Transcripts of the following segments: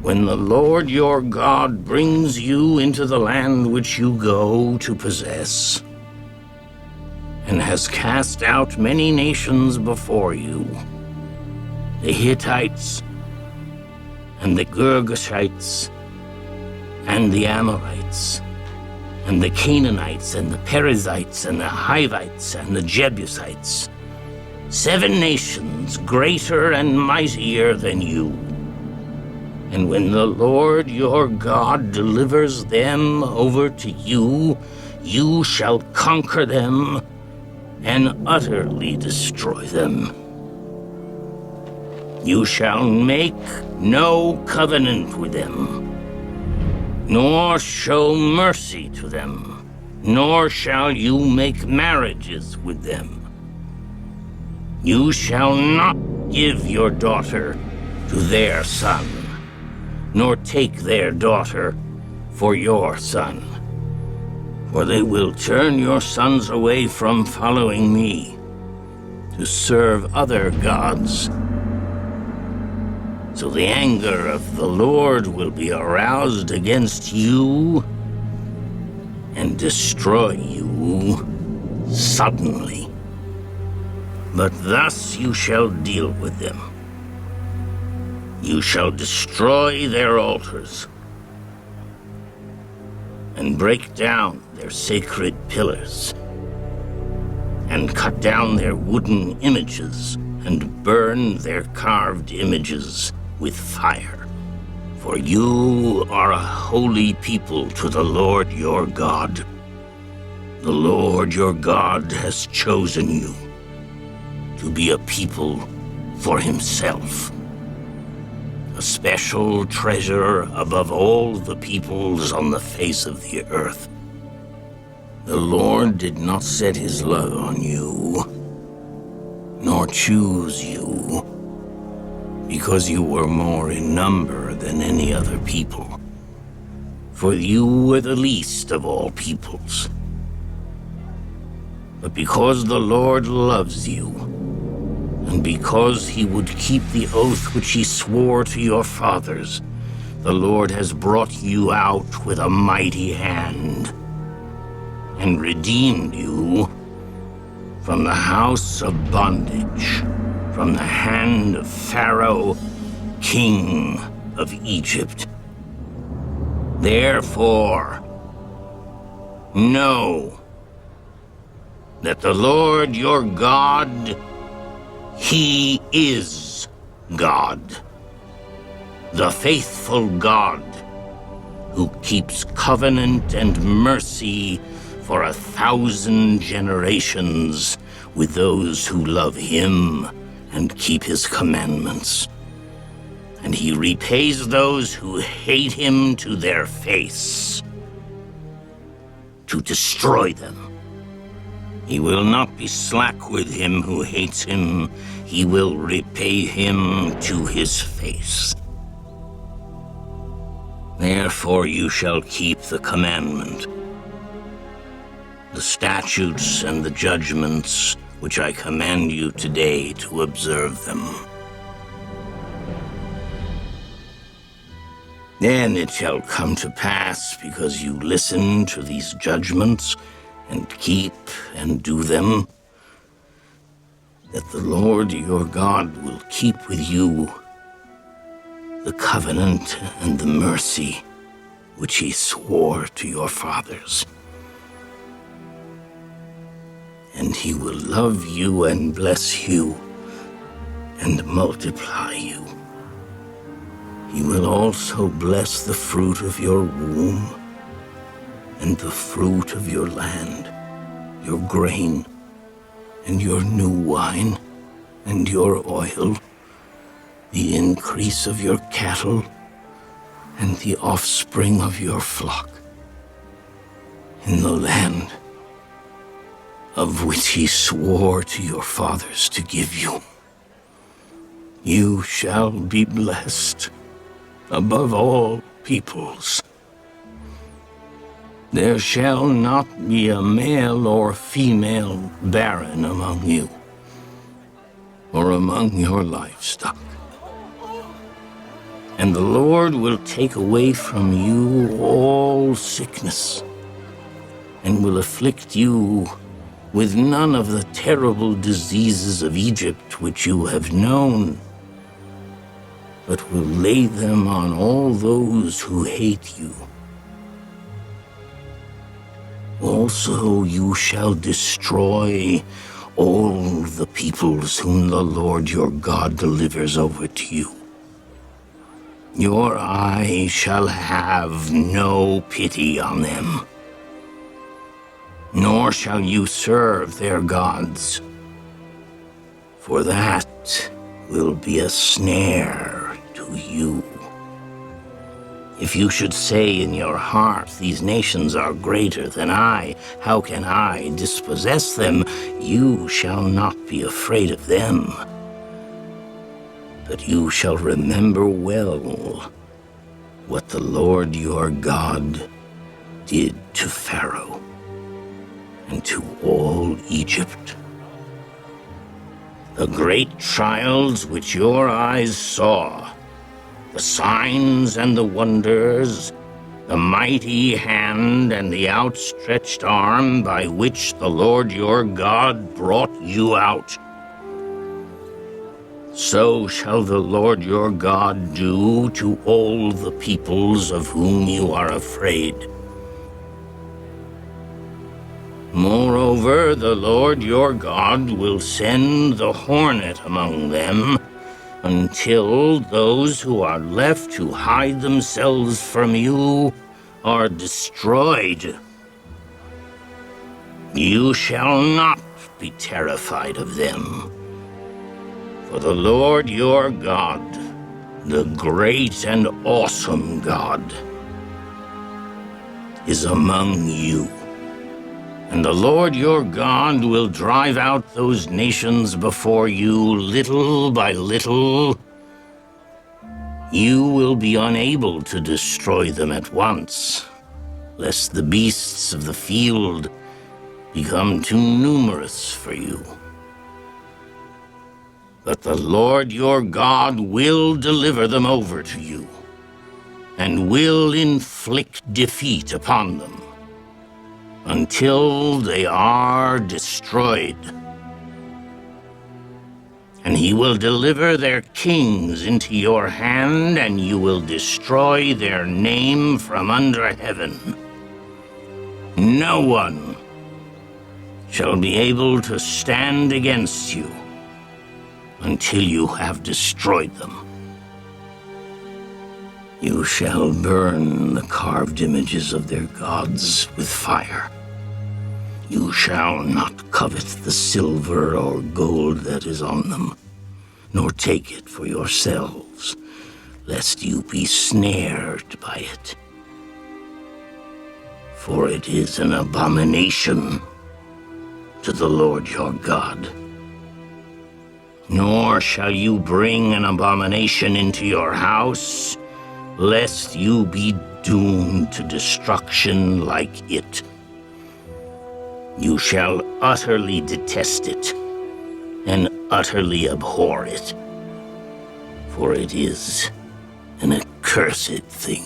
when the Lord your God brings you into the land which you go to possess, and has cast out many nations before you, the Hittites, and the Girgashites, and the Amorites, and the Canaanites, and the Perizzites, and the Hivites, and the Jebusites, 7 nations greater and mightier than you. And when the Lord your God delivers them over to you, you shall conquer them and utterly destroy them. You shall make no covenant with them, nor show mercy to them, nor shall you make marriages with them. You shall not give your daughter to their son, nor take their daughter for your son. For they will turn your sons away from following me to serve other gods. So the anger of the Lord will be aroused against you and destroy you suddenly. But thus you shall deal with them. You shall destroy their altars and break down their sacred pillars and cut down their wooden images and burn their carved images with fire. For you are a holy people to the Lord your God. The Lord your God has chosen you to be a people for himself, a special treasure above all the peoples on the face of the earth. The Lord did not set his love on you, nor choose you, because you were more in number than any other people, for you were the least of all peoples. But because the Lord loves you, and because he would keep the oath which he swore to your fathers, the Lord has brought you out with a mighty hand and redeemed you from the house of bondage, from the hand of Pharaoh, king of Egypt. Therefore, know that the Lord your God, he is God, the faithful God, who keeps covenant and mercy for 1,000 generations with those who love him and keep his commandments. And he repays those who hate him to their face, to destroy them. He will not be slack with him who hates him. He will repay him to his face. Therefore you shall keep the commandment, the statutes and the judgments which I command you today to observe them. Then it shall come to pass, because you listen to these judgments and keep and do them, that the Lord your God will keep with you the covenant and the mercy which he swore to your fathers. And he will love you and bless you and multiply you. He will also bless the fruit of your womb and the fruit of your land, your grain, and your new wine, and your oil, the increase of your cattle, and the offspring of your flock, in the land of which he swore to your fathers to give you. You shall be blessed above all peoples. There shall not be a male or female barren among you, or among your livestock. And the Lord will take away from you all sickness, and will afflict you with none of the terrible diseases of Egypt which you have known, but will lay them on all those who hate you. Also you shall destroy all the peoples whom the Lord your God delivers over to you. Your eye shall have no pity on them, nor shall you serve their gods, for that will be a snare to you. If you should say in your heart, these nations are greater than I, how can I dispossess them? You shall not be afraid of them, but you shall remember well what the Lord your God did to Pharaoh and to all Egypt. The great trials which your eyes saw, the signs and the wonders, the mighty hand and the outstretched arm by which the Lord your God brought you out. So shall the Lord your God do to all the peoples of whom you are afraid. Moreover, the Lord your God will send the hornet among them, until those who are left to hide themselves from you are destroyed. You shall not be terrified of them, for the Lord your God, the great and awesome God, is among you. And the Lord your God will drive out those nations before you little by little. You will be unable to destroy them at once, lest the beasts of the field become too numerous for you. But the Lord your God will deliver them over to you, and will inflict defeat upon them, until they are destroyed. And he will deliver their kings into your hand, and you will destroy their name from under heaven. No one shall be able to stand against you until you have destroyed them. You shall burn the carved images of their gods with fire. You shall not covet the silver or gold that is on them, nor take it for yourselves, lest you be snared by it. For it is an abomination to the Lord your God. Nor shall you bring an abomination into your house, lest you be doomed to destruction like it. You shall utterly detest it, and utterly abhor it, for it is an accursed thing.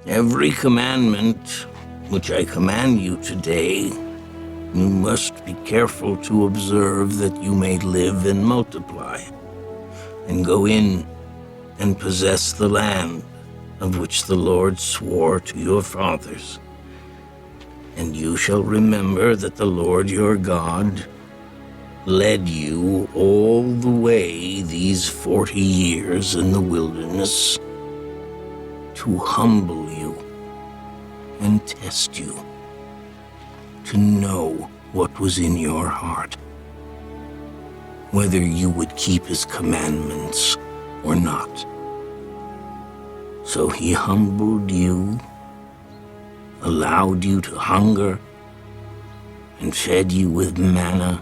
Every commandment which I command you today, you must be careful to observe, that you may live and multiply, and go in and possess the land of which the Lord swore to your fathers. And you shall remember that the Lord your God led you all the way these 40 years in the wilderness to humble you and test you, to know what was in your heart, whether you would keep his commandments or not. So he humbled you, allowed you to hunger, and fed you with manna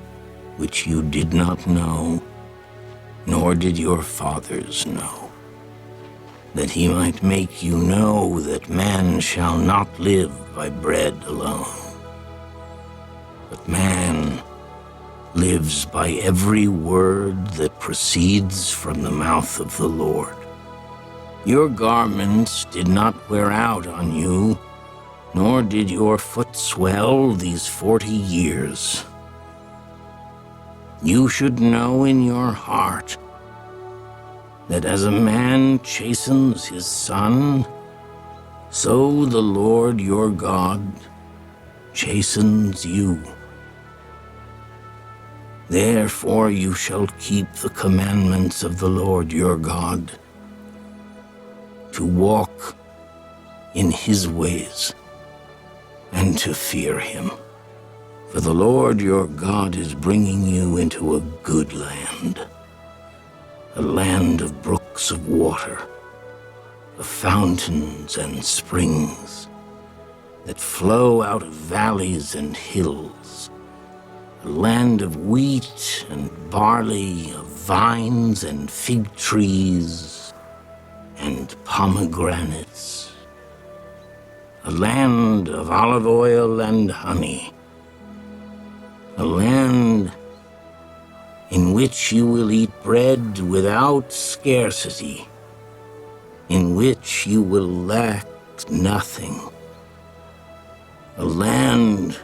which you did not know, nor did your fathers know, that he might make you know that man shall not live by bread alone, but man lives by every word that proceeds from the mouth of the Lord. Your garments did not wear out on you, nor did your foot swell these 40 years. You should know in your heart that as a man chastens his son, so the Lord your God chastens you. Therefore you shall keep the commandments of the Lord your God, to walk in his ways and to fear him. For the Lord your God is bringing you into a good land, a land of brooks of water, of fountains and springs that flow out of valleys and hills, a land of wheat and barley, of vines and fig trees and pomegranates, a land of olive oil and honey, a land in which you will eat bread without scarcity, in which you will lack nothing, a land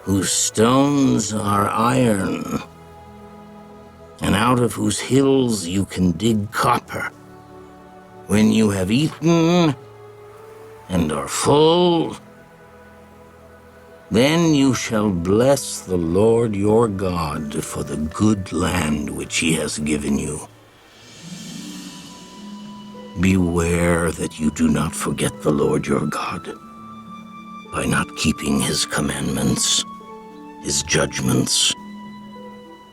whose stones are iron, and out of whose hills you can dig copper. When you have eaten and are full, then you shall bless the Lord your God for the good land which he has given you. Beware that you do not forget the Lord your God by not keeping his commandments, his judgments,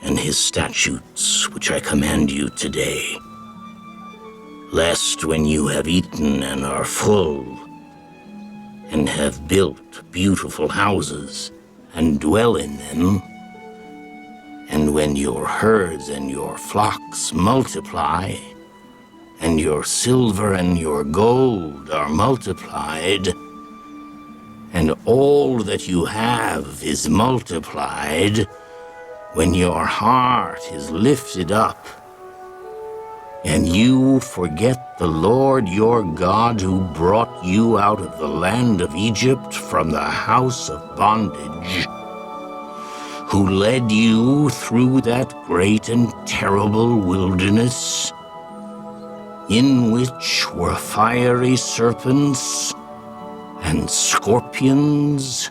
and his statutes which I command you today, lest when you have eaten and are full, and have built beautiful houses, and dwell in them, and when your herds and your flocks multiply, and your silver and your gold are multiplied, and all that you have is multiplied, when your heart is lifted up, and you forget the Lord your God who brought you out of the land of Egypt from the house of bondage, who led you through that great and terrible wilderness, in which were fiery serpents and scorpions,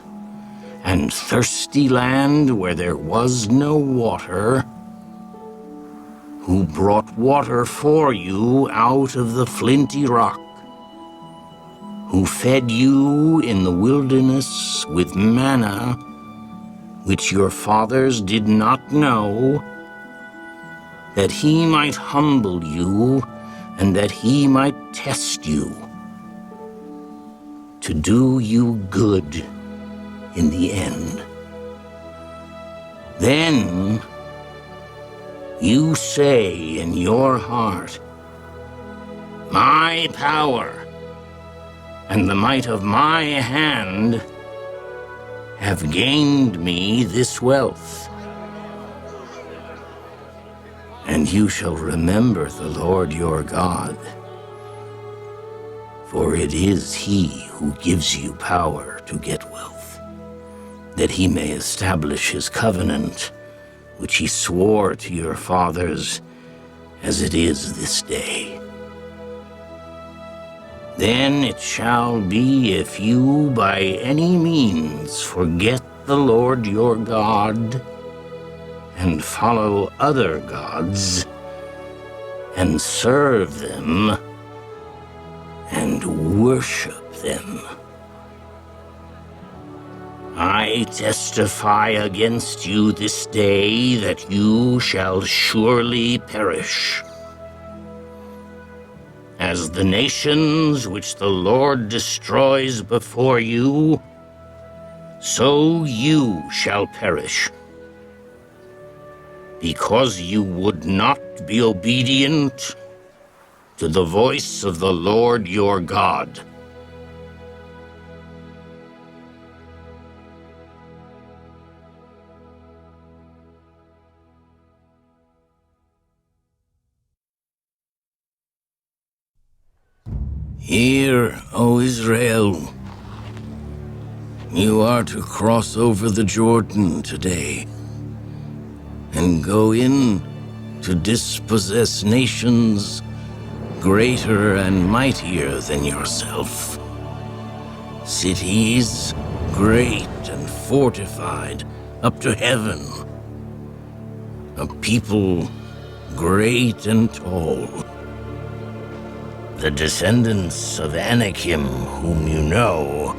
and thirsty land where there was no water, who brought water for you out of the flinty rock, who fed you in the wilderness with manna, which your fathers did not know, that he might humble you, and that he might test you, to do you good in the end. Then you say in your heart, my power and the might of my hand have gained me this wealth. And you shall remember the Lord your God, for it is he who gives you power to get wealth, that he may establish his covenant, which he swore to your fathers, as it is this day. Then it shall be, if you by any means forget the Lord your God, and follow other gods, and serve them, and worship them, I testify against you this day that you shall surely perish. As the nations which the Lord destroys before you, so you shall perish, because you would not be obedient to the voice of the Lord your God. Hear, O Israel, you are to cross over the Jordan today and go in to dispossess nations greater and mightier than yourself. Cities great and fortified up to heaven. A people great and tall. The descendants of Anakim, whom you know,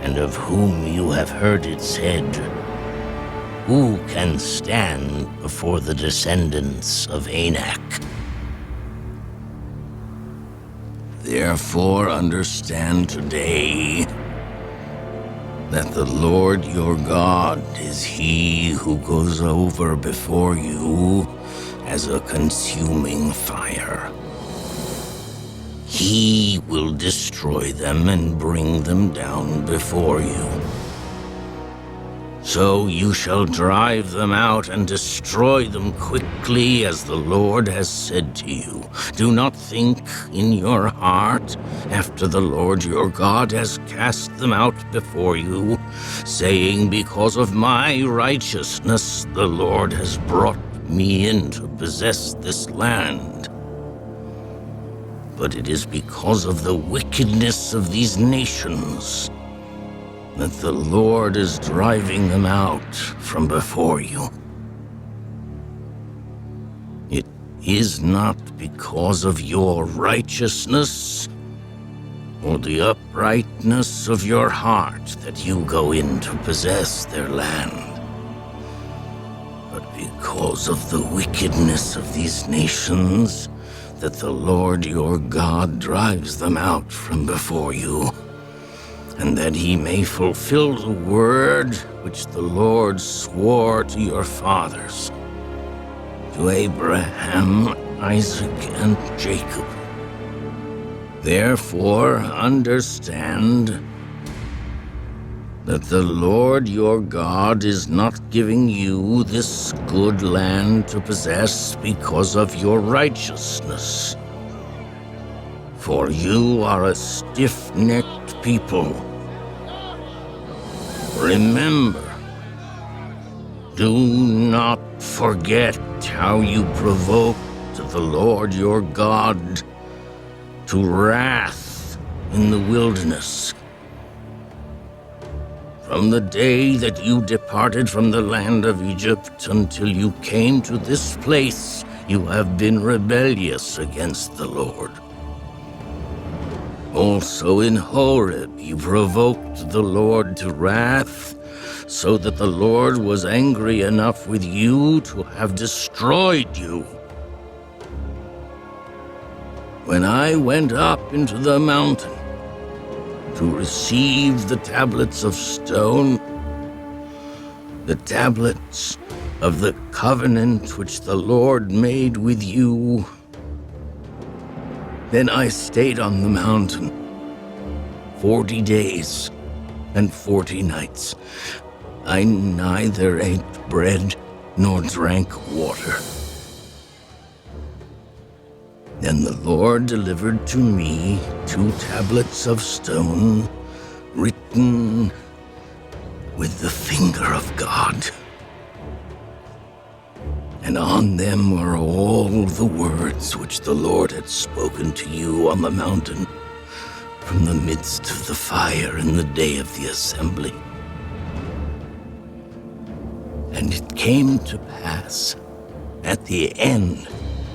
and of whom you have heard it said, who can stand before the descendants of Anak? Therefore understand today that the Lord your God is he who goes over before you as a consuming fire. He will destroy them and bring them down before you. So you shall drive them out and destroy them quickly, as the Lord has said to you. Do not think in your heart, after the Lord your God has cast them out before you, saying, because of my righteousness the Lord has brought me in to possess this land. But it is because of the wickedness of these nations that the Lord is driving them out from before you. It is not because of your righteousness or the uprightness of your heart that you go in to possess their land, but because of the wickedness of these nations that the Lord your God drives them out from before you, and that he may fulfill the word which the Lord swore to your fathers, to Abraham, Isaac, and Jacob. Therefore understand that the Lord your God is not giving you this good land to possess because of your righteousness. For you are a stiff-necked people. Remember, do not forget how you provoked the Lord your God to wrath in the wilderness. From the day that you departed from the land of Egypt until you came to this place, you have been rebellious against the Lord. Also in Horeb you provoked the Lord to wrath, so that the Lord was angry enough with you to have destroyed you. When I went up into the mountain to receive the tablets of stone, the tablets of the covenant which the Lord made with you, then I stayed on the mountain 40 days and 40 nights. I neither ate bread nor drank water. Then the Lord delivered to me 2 tablets of stone written with the finger of God. And on them were all the words which the Lord had spoken to you on the mountain from the midst of the fire in the day of the assembly. And it came to pass at the end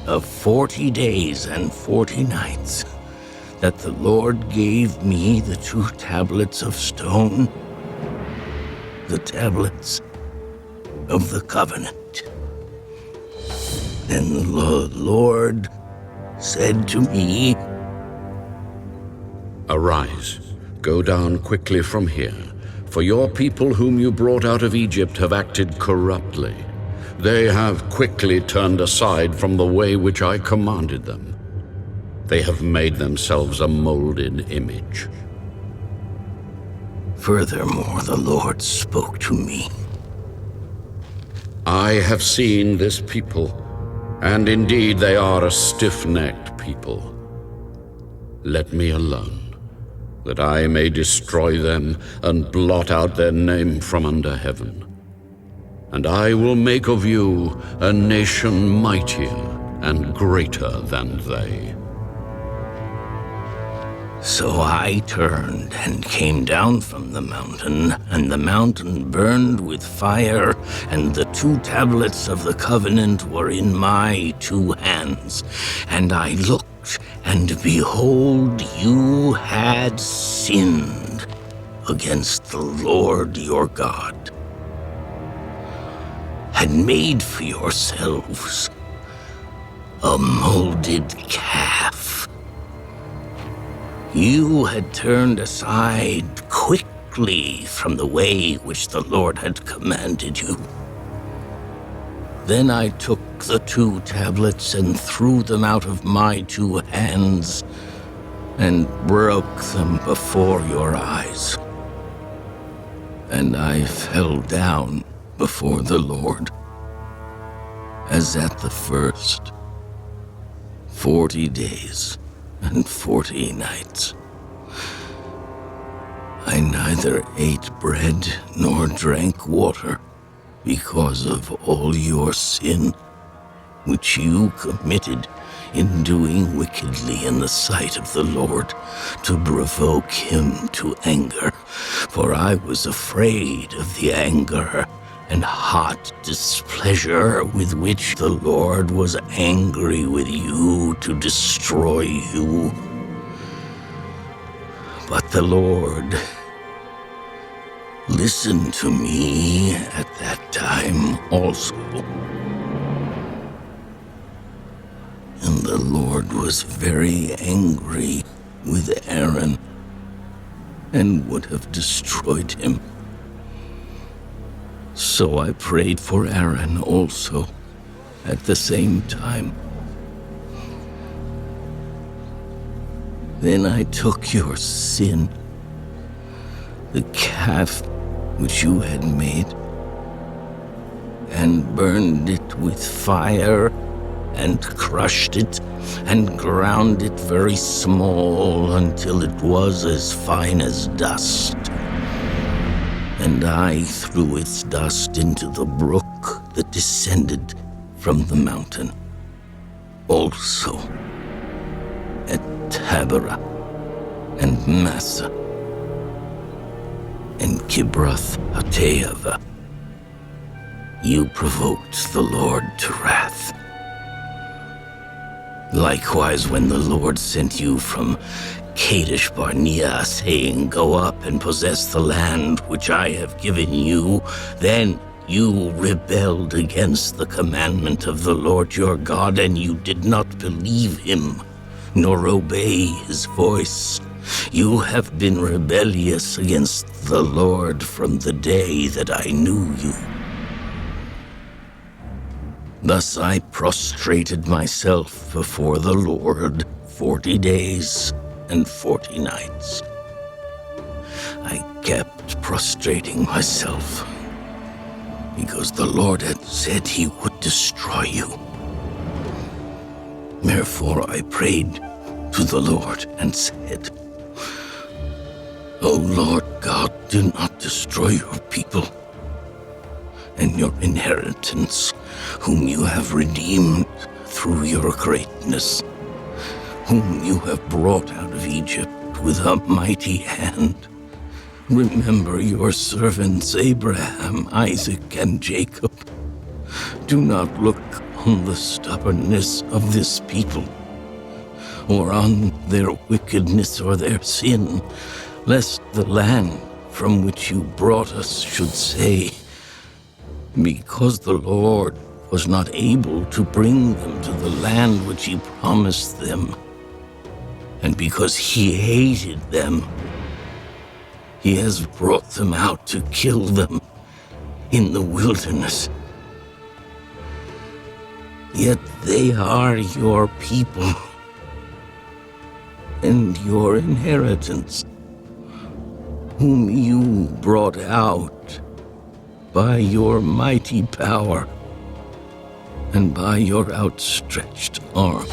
of 40 days and 40 nights that the Lord gave me the 2 tablets of stone, the tablets of the covenant. Then the Lord said to me, Arise, go down quickly from here, for your people whom you brought out of Egypt have acted corruptly. They have quickly turned aside from the way which I commanded them. They have made themselves a molded image. Furthermore, the Lord spoke to me. I have seen this people, and indeed they are a stiff-necked people. Let me alone, that I may destroy them and blot out their name from under heaven. And I will make of you a nation mightier and greater than they." So I turned and came down from the mountain, and the mountain burned with fire, and the 2 tablets of the covenant were in my 2 hands. And I looked, and behold, you had sinned against the Lord your God, had made for yourselves a molded calf. You had turned aside quickly from the way which the Lord had commanded you. Then I took the 2 tablets and threw them out of my 2 hands and broke them before your eyes. And I fell down before the Lord, as at the first, 40 days and 40 nights. I neither ate bread nor drank water because of all your sin, which you committed in doing wickedly in the sight of the Lord, to provoke him to anger. For I was afraid of the anger and hot displeasure with which the Lord was angry with you to destroy you. But the Lord listened to me at that time also. And the Lord was very angry with Aaron and would have destroyed him. So I prayed for Aaron also at the same time. Then I took your sin, the calf which you had made, and burned it with fire, and crushed it, and ground it very small until it was as fine as dust. And I threw its dust into the brook that descended from the mountain. Also at Taberah and Massa and Kibroth Hattaavah, you provoked the Lord to wrath. Likewise, when the Lord sent you from Kadesh Barnea, saying, "Go up and possess the land which I have given you," then you rebelled against the commandment of the Lord your God, and you did not believe him, nor obey his voice. You have been rebellious against the Lord from the day that I knew you. Thus I prostrated myself before the Lord 40 days and 40 nights. I kept prostrating myself because the Lord had said he would destroy you. Therefore I prayed to the Lord and said, "O Lord God, do not destroy your people and your inheritance, whom you have redeemed through your greatness, whom you have brought out of Egypt with a mighty hand. Remember your servants Abraham, Isaac, and Jacob. Do not look on the stubbornness of this people, or on their wickedness or their sin, lest the land from which you brought us should say, because the Lord was not able to bring them to the land which he promised them, and because he hated them, he has brought them out to kill them in the wilderness. Yet they are your people and your inheritance, whom you brought out by your mighty power and by your outstretched arm."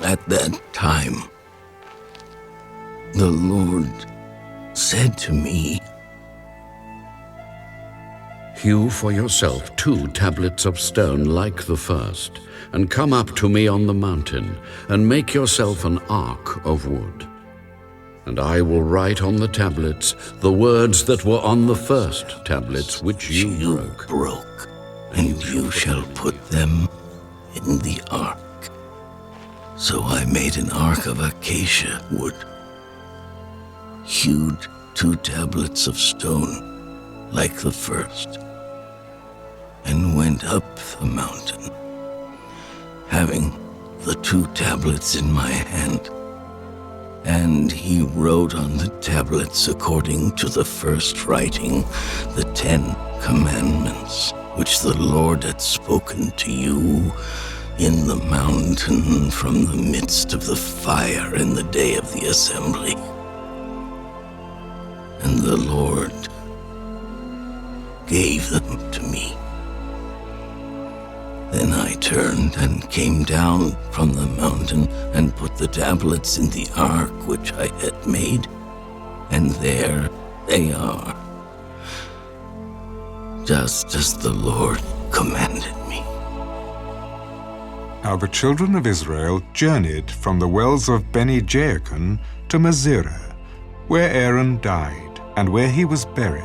at that time, the Lord said to me, Hew for yourself 2 tablets of stone like the first, and come up to me on the mountain, and make yourself an ark of wood. And I will write on the tablets the words that were on the first tablets which you broke. And you shall put them in the ark. So I made an ark of acacia wood, hewed 2 tablets of stone like the first, and went up the mountain, having the 2 tablets in my hand. And he wrote on the tablets according to the first writing the 10 commandments, which the Lord had spoken to you in the mountain from the midst of the fire in the day of the assembly. And the Lord gave them to me. Then I turned and came down from the mountain and put the tablets in the ark which I had made, and there they are, just as the Lord commanded me. Now the children of Israel journeyed from the wells of Beni-Jaakon to Masirah, where Aaron died, and where he was buried.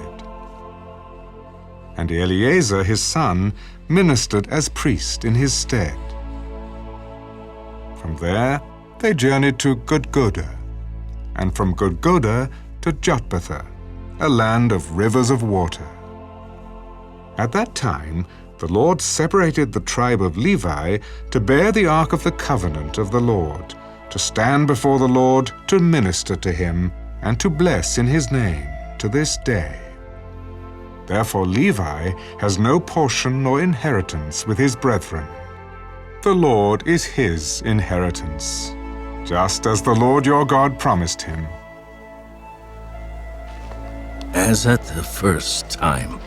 And Eleazar his son ministered as priest in his stead. From there they journeyed to Gudgodah, and from Gudgodah to Jotbathah, a land of rivers of water. At that time the Lord separated the tribe of Levi to bear the ark of the covenant of the Lord, to stand before the Lord to minister to him, and to bless in his name to this day. Therefore Levi has no portion nor inheritance with his brethren. The Lord is his inheritance, just as the Lord your God promised him. As at the first time,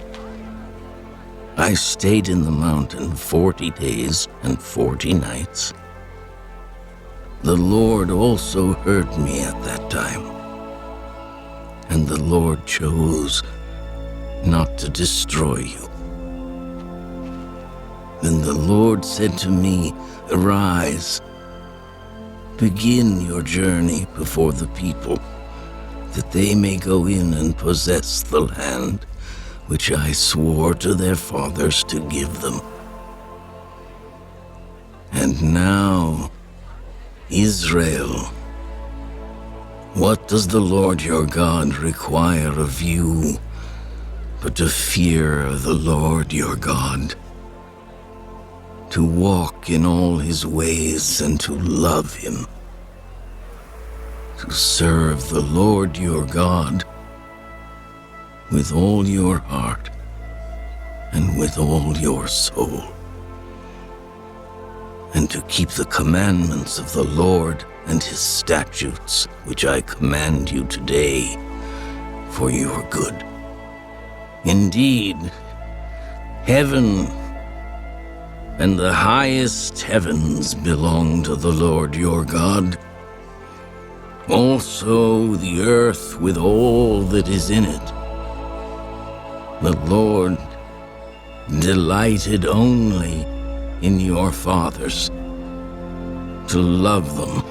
I stayed in the mountain 40 days and 40 nights. The Lord also heard me at that time, and the Lord chose not to destroy you. Then the Lord said to me, Arise, begin your journey before the people, that they may go in and possess the land which I swore to their fathers to give them. And now, Israel, what does the Lord your God require of you but to fear the Lord your God, to walk in all his ways and to love him, to serve the Lord your God with all your heart and with all your soul, and to keep the commandments of the Lord and his statutes, which I command you today for your good. Indeed, heaven and the highest heavens belong to the Lord your God. Also the earth with all that is in it. The Lord delighted only in your fathers, to love them,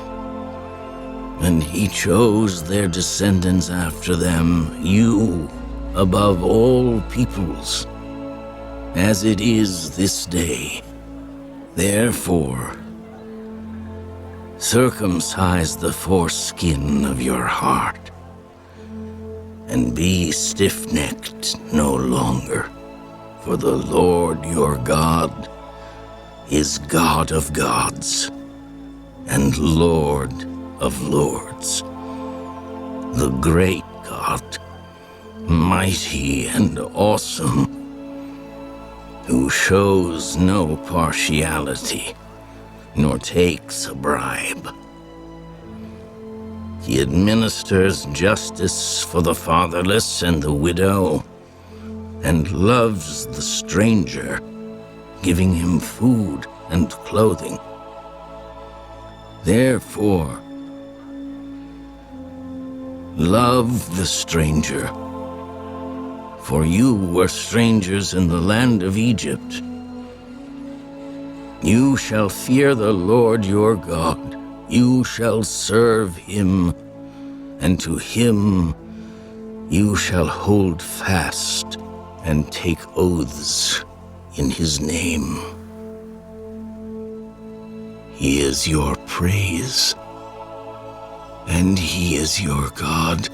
and he chose their descendants after them, you above all peoples, as it is this day. Therefore, circumcise the foreskin of your heart, and be stiff-necked no longer, for the Lord your God is God of gods and Lord of lords, the great God, mighty and awesome, who shows no partiality nor takes a bribe. He administers justice for the fatherless and the widow, and loves the stranger, giving him food and clothing. Therefore, love the stranger, for you were strangers in the land of Egypt. You shall fear the Lord your God. You shall serve him, and to him you shall hold fast and take oaths in his name. He is your praise, and he is your God,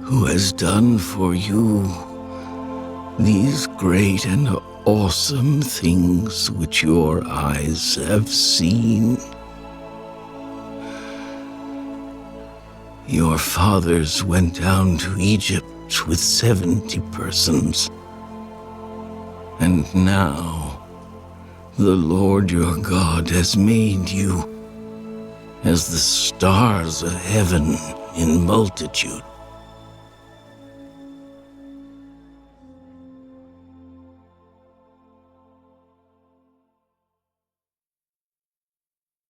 who has done for you these great and awesome things which your eyes have seen. Your fathers went down to Egypt with 70 persons, and now the Lord your God has made you as the stars of heaven in multitude.